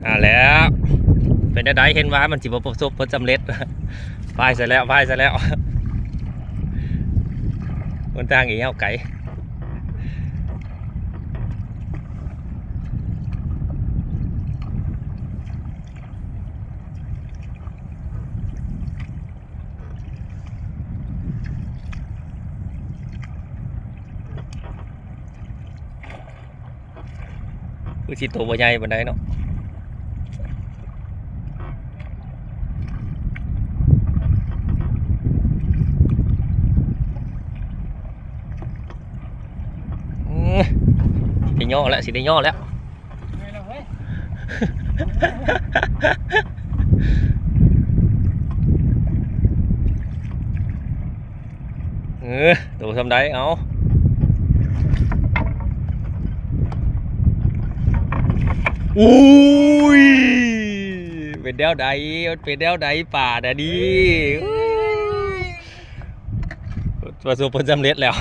แล้วเป็นได้เห็นว่ามันสิบประสบผลสำเร็จพายซะแล้วคนทางอีกเอาไก่คือสิตัวใหญ่ปานใดเนาะสิย่อแล้วสิได้ย่อแล้วตัวทำได้เอาอุ้ยเป็นแนวใดมันเป็นแนวใดป่าน่ะดิประสบผลสำเร็จแล้ว